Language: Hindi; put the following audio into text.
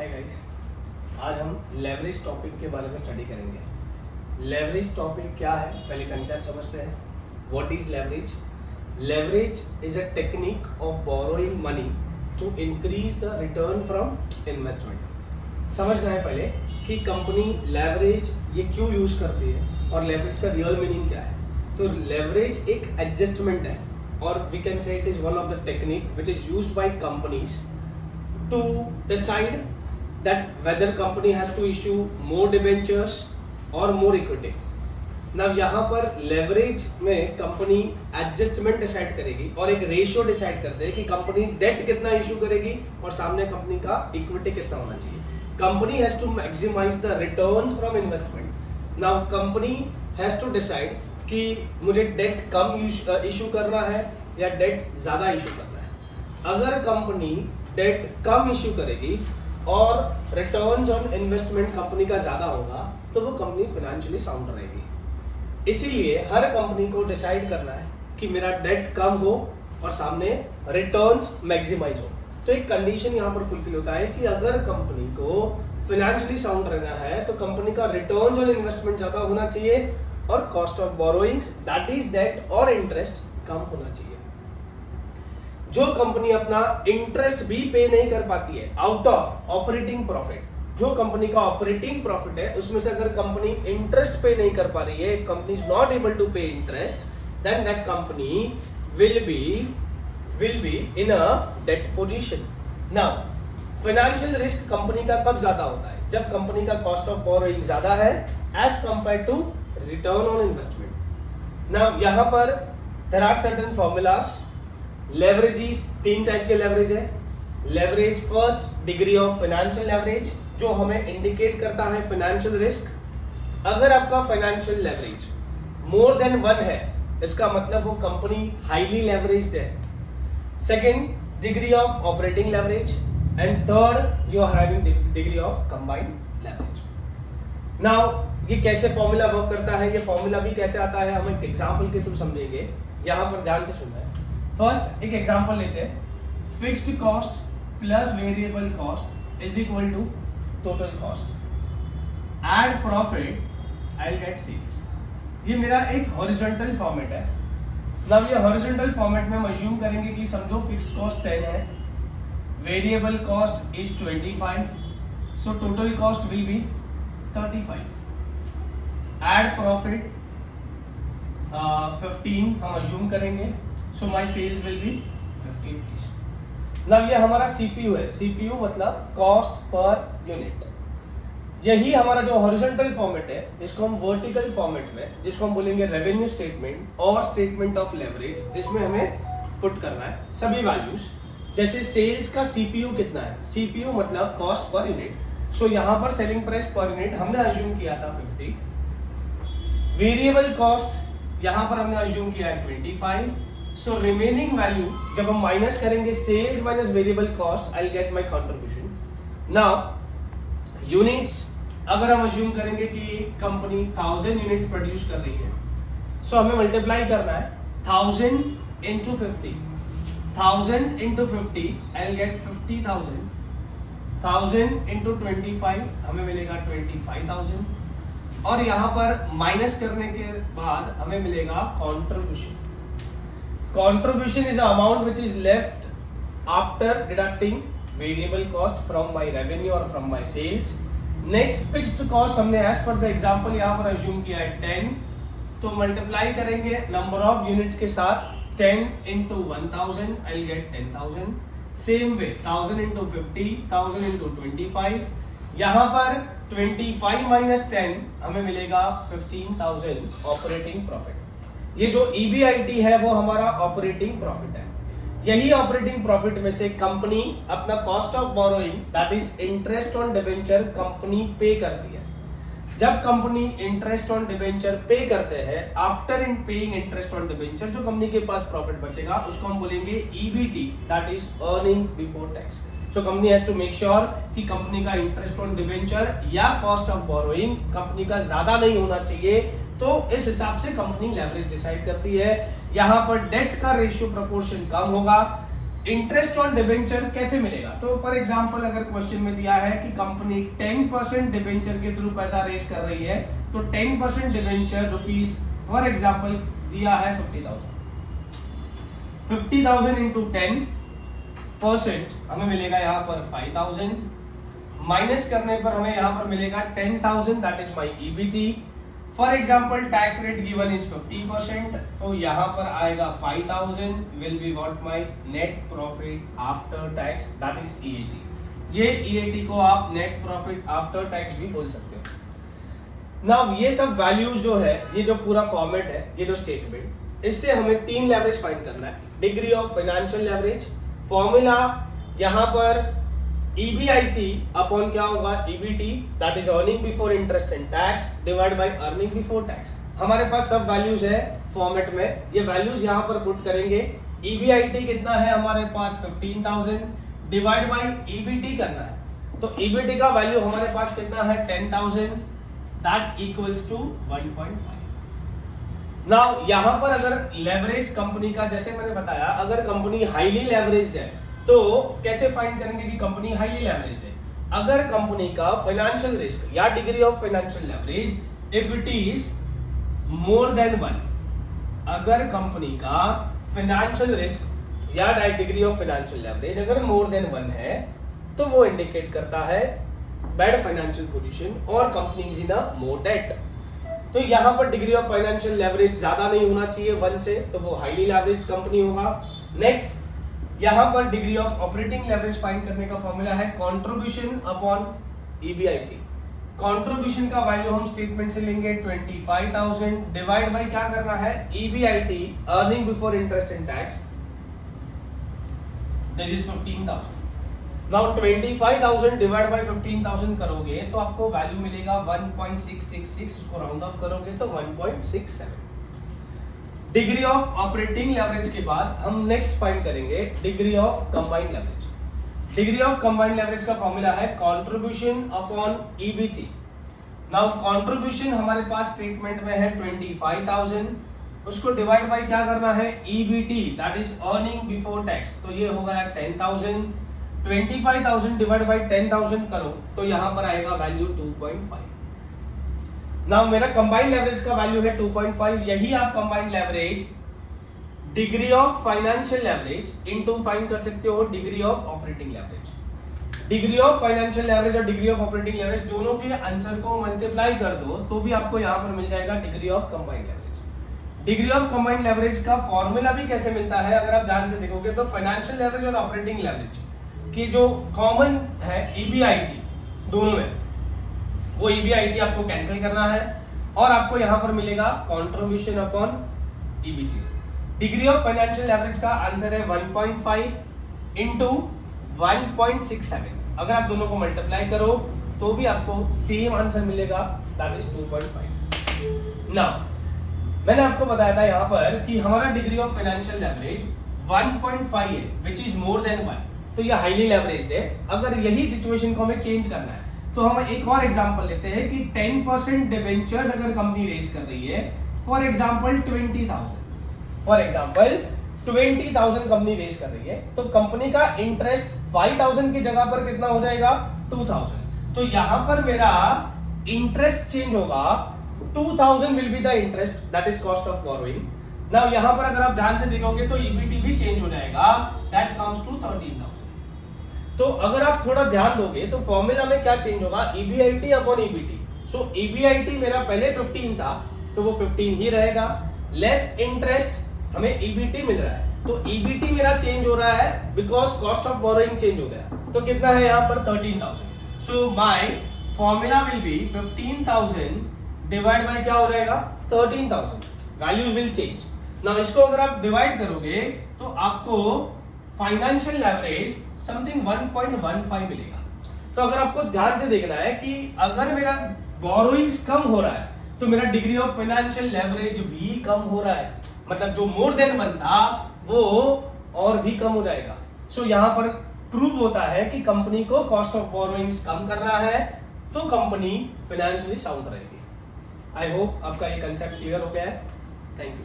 हाय गाइस, आज हम लेवरेज टॉपिक के बारे में स्टडी करेंगे। लेवरेज टॉपिक क्या है, पहले कंसेप्ट समझते हैं। What is leverage? Leverage is a technique of borrowing money to increase the return from investment. समझना है पहले कि कंपनी लेवरेज ये क्यों यूज करती है और लेवरेज का रियल मीनिंग क्या है। तो लेवरेज एक एडजस्टमेंट है और we can say it is one of the technique which is used by companies to decide that whether company has to issue more debentures or more equity. Now यहाँ पर leverage में कंपनी एडजस्टमेंट डिसाइड करेगी और एक रेशियो डिसाइड करते हैं कि कंपनी डेट कितना इशू करेगी और सामने कंपनी का इक्विटी कितना होना चाहिए। Company has to maximise the returns from investment. Now company has to decide कि मुझे डेट कम इशू करना है या डेट ज़्यादा इशू करना है। अगर कंपनी डेट कम इश्यू करेगी और रिटर्न्स ऑन इन्वेस्टमेंट कंपनी का ज़्यादा होगा तो वो कंपनी फाइनेंशियली साउंड रहेगी। इसीलिए हर कंपनी को डिसाइड करना है कि मेरा डेट कम हो और सामने रिटर्न्स मैक्सिमाइज हो। तो एक कंडीशन यहाँ पर फुलफिल होता है कि अगर कंपनी को फाइनेंशियली साउंड रहना है तो कंपनी का रिटर्न्स ऑन इन्वेस्टमेंट ज़्यादा होना चाहिए और cost of borrowings that is debt और इंटरेस्ट कम होना चाहिए। जो कंपनी अपना इंटरेस्ट भी पे नहीं कर पाती है आउट ऑफ ऑपरेटिंग प्रॉफिट, जो कंपनी का ऑपरेटिंग प्रॉफिट है उसमें से अगर कंपनी इंटरेस्ट पे नहीं कर पा रही है, if company is not able to pay interest, then that company will be in a debt position. Now financial risk company का कब ज्यादा होता है? जब कंपनी का कॉस्ट ऑफ बोरोइंग ज्यादा है as compare to return on investment. Now यहाँ पर there are certain formulas. Leverage तीन टाइप के लेवरेज है। Leverage first degree of financial leverage जो हमें इंडिकेट करता है फाइनेंशियल रिस्क। अगर आपका फाइनेंशियल लेवरेज मोर देन 1 है इसका मतलब वो कंपनी हाईली लेवरेज्ड है। Second degree of operating leverage and third you are having degree of combined leverage. Now ये कैसे फॉर्मूला वर्क करता है, ये फॉर्मूला भी कैसे आता है हम एक एग्जांपल के थ्रू समझेंगे। यहां पर ध्यान से सुनना है। फर्स्ट एक एग्जांपल लेते हैं। Fixed cost plus variable cost is equal to total cost. Add profit I will get sales. ये मेरा एक हॉरिजॉन्टल फॉर्मेट है। मतलब ये हॉरिजॉन्टल फॉर्मेट में हम अज्यूम करेंगे कि समझो फिक्स्ड कॉस्ट 10 है, variable cost is 25, so total cost will be 35। Add profit 15 हम अज्यूम करेंगे, so my sales will be 15 rupees. Now ये हमारा CPU है। CPU मतलब cost per unit। यही हमारा जो हॉरिजॉन्टल फॉर्मेट है इसको हम वर्टिकल फॉर्मेट में, जिसको हम बोलेंगे रेवेन्यू स्टेटमेंट और स्टेटमेंट ऑफ लेवरेज, इसमें हमें पुट करना है सभी वैल्यूज। जैसे सेल्स का CPU कितना है? CPU मतलब कॉस्ट पर यूनिट। सो यहाँ पर सेलिंग प्राइस पर यूनिट हमने अज्यूम किया था 50। वेरिएबल कॉस्ट यहाँ पर हमने अज्यूम किया है 25। सो रिमेनिंग वैल्यू जब हम माइनस करेंगे sales minus variable cost, I will get my contribution. Now units अगर हम अज्यूम करेंगे कि कंपनी 1000 यूनिट्स प्रोड्यूस कर रही है, सो हमें मल्टीप्लाई करना है 1000 into 50। 1000 into 50 I will gate 50,000। 1000 into 25 हमें मिलेगा 25,000 और यहाँ पर माइनस करने के बाद हमें मिलेगा contribution. Contribution is the amount which is left after deducting variable cost from my revenue or from my sales. Next fixed cost हमने as per the example यहाँ पर assume किया है 10, तो multiply करेंगे number of units के साथ 10 into 1000 I'll get 10,000. Same way 1000 into 50, 1000 into 25, यहाँ पर 25 minus 10 हमें मिलेगा 15,000 ऑपरेटिंग प्रॉफिट। ये जो EBIT है वो हमारा ऑपरेटिंग प्रॉफिट है। यही ऑपरेटिंग प्रॉफिट में से कंपनी अपना cost of borrowing that is interest on debenture company पे करती है। जब company interest on debenture pay करते हैं, after in paying interest on debenture जो कंपनी के पास प्रॉफिट बचेगा उसको हम बोलेंगे EBT that is earning before tax. So company has to make sure कि कंपनी का इंटरेस्ट ऑन डिबेंचर या कॉस्ट ऑफ बोरोइंग कंपनी का ज्यादा नहीं होना चाहिए, तो इस हिसाब से कंपनी लेवरेज डिसाइड करती है। यहाँ पर डेट का रेशियो प्रोपोर्शन कम होगा इंटरेस्ट ऑन डिबेंचर कैसे मिलेगा? तो फॉर एग्जांपल अगर क्वेश्चन में दिया है कि कंपनी 10% डिबेंचर के थ्रू पैसा रेज कर रही है, तो 10% डिबेंचर रुपीज फॉर एग्जांपल दिया है 50,000 इंटू 10% हमें मिलेगा यहाँ पर 5,000, माइनस करने पर हमें यहाँ पर मिलेगा 10,000, that is my EBT. For example tax rate given is 50%, तो यहाँ पर आएगा 5,000 will be what my net profit after tax, that is EAT. ये ईएटी को आप नेट प्रॉफिट आफ्टर टैक्स भी बोल सकते हो। नाउ ये सब वैल्यूज जो है, ये जो पूरा फॉर्मेट है, ये जो स्टेटमेंट, इससे हमें 3 लेवरेज फाइंड करना है। Degree of financial leverage, formula यहाँ पर EBIT अपॉन क्या होगा, EBT, that is earning before interest and tax divide by earning before tax. हमारे पास सब वैल्यूज है फॉर्मेट में, ये वैल्यूज यहाँ पर पुट करेंगे। EBIT कितना है हमारे पास 15,000 डिवाइड बाय EBT करना है, तो EBT का वैल्यू हमारे पास कितना है 10,000, दैट इक्वल्स टू 1.5। नाउ यहाँ पर अगर लेवरेज कंपनी का, जैसे मैंने बताया, अगर कंपनी हाईली लेवरेज्ड है तो कैसे फाइंड करेंगे कि कंपनी हाईली लेवरेज्ड है? अगर कंपनी का फाइनेंशियल रिस्क या degree of financial leverage if it is more than 1, अगर कंपनी का फाइनेंशियल रिस्क या डिग्री ऑफ फाइनेंशियल लेवरेज अगर मोर देन 1 है, तो वो इंडिकेट करता है बैड फाइनेंशियल पोजीशन और company is in a more debt. तो यहाँ पर डिग्री ऑफ फाइनेंशियल लेवरेज ज्यादा नहीं होना चाहिए 1 से, तो वो हाईली लेवरेज कंपनी होगा। नेक्स्ट, यहाँ पर degree of operating leverage find करने का फॉर्मूला है कंट्रीब्यूशन अपॉन EBIT। कंट्रीब्यूशन का वैल्यू हम स्टेटमेंट से लेंगे 25,000 डिवाइड बाय क्या करना है, EBIT earning before interest and tax, this is 15,000। Now 25,000 divide by 15,000 करोगे तो आपको वैल्यू मिलेगा 1.666, उसको राउंड ऑफ करोगे तो 1.67। डिग्री ऑफ ऑपरेटिंग लेवरेज के बाद हम नेक्स्ट फाइंड करेंगे degree of combined leverage. Degree of combined leverage का फॉर्मूला है contribution upon EBT। Now contribution हमारे पास स्टेटमेंट में है 25,000, उसको डिवाइड बाय क्या करना है, EBT, that is earning before tax, तो ये होगा 10,000। 25,000 डिवाइड बाय 10,000 करो तो यहाँ पर आएगा वैल्यू 2.5। नाउ मेरा कंबाइंड लेवरेज का वैल्यू है 2.5, यही आप combined leverage degree of financial leverage into find कर सकते हो degree of operating leverage. Degree of financial leverage और डिग्री ऑफ ऑपरेटिंग लेवरेज दोनों के आंसर को मल्टीप्लाई कर दो तो भी आपको यहाँ पर मिल जाएगा degree of combined leverage. Degree of combined leverage का फॉर्मूला भी कैसे मिलता है, अगर आप ध्यान से देखोगे तो फाइनेंशियल लेवरेज और ऑपरेटिंग लेवरेज की जो कॉमन है EBIT दोनों में, वो EBIT आपको कैंसिल करना है और आपको यहां पर मिलेगा contribution upon EBT। Degree of financial leverage का आंसर है 1.5 इंटू 1.67। अगर आप दोनों को मल्टीप्लाई करो तो भी आपको सेम आंसर मिलेगा, दैट इज 2.5। नाउ मैंने आपको बताया था यहाँ पर कि हमारा डिग्री ऑफ फाइनेंशियल लेवरेज 1.5 है विच इज मोर देन 1, तो ये हाईली लेवरेज्ड है। अगर यही सिचुएशन को हमें चेंज करना है तो हम एक और एग्जांपल लेते हैं कि 10% डिबेंचर्स अगर कंपनी रेज कर रही है, फॉर एग्जांपल 20,000 कंपनी रेज कर रही है, तो कंपनी का इंटरेस्ट 5,000 की जगह पर कितना हो जाएगा 2,000। तो यहां पर मेरा इंटरेस्ट चेंज होगा, 2,000 will be the interest, that is cost of borrowing. Now यहां पर अगर आप ध्यान से देखोगे तो EBT भी चेंज हो जाएगा, दैट कम्स टू 13,000। तो अगर आप थोड़ा ध्यान दोगे तो फॉर्मूला में क्या चेंज होगा, EBIT अपॉन EBT। सो EBIT मेरा पहले 15 था तो वो 15 ही रहेगा, लेस इंटरेस्ट हमें EBT मिल रहा है, तो EBT मेरा चेंज हो रहा है because cost of borrowing change हो गया। तो कितना है यहाँ पर 13,000। So my formula will be 15,000 divide by क्या हो जाएगा 13,000, वैल्यूज विल चेंज। नाउ इसको अगर आप डिवाइड करोगे तो आपको फाइनेंशियल लेवरेज समथिंग 1.15 मिलेगा। तो अगर आपको ध्यान से देखना है कि अगर मेरा बोरोइंग्स कम हो रहा है तो मेरा डिग्री ऑफ फाइनेंशियल लेवरेज भी कम हो रहा है, मतलब जो मोर देन 1 था वो और भी कम हो जाएगा। सो यहाँ पर प्रूव होता है कि कंपनी को कॉस्ट ऑफ बोरोइंग्स कम करना है तो कंपनी फाइनेंशियली साउंड रहेगी। आई होप आपका ये कंसेप्ट क्लियर हो गया है। Thank you.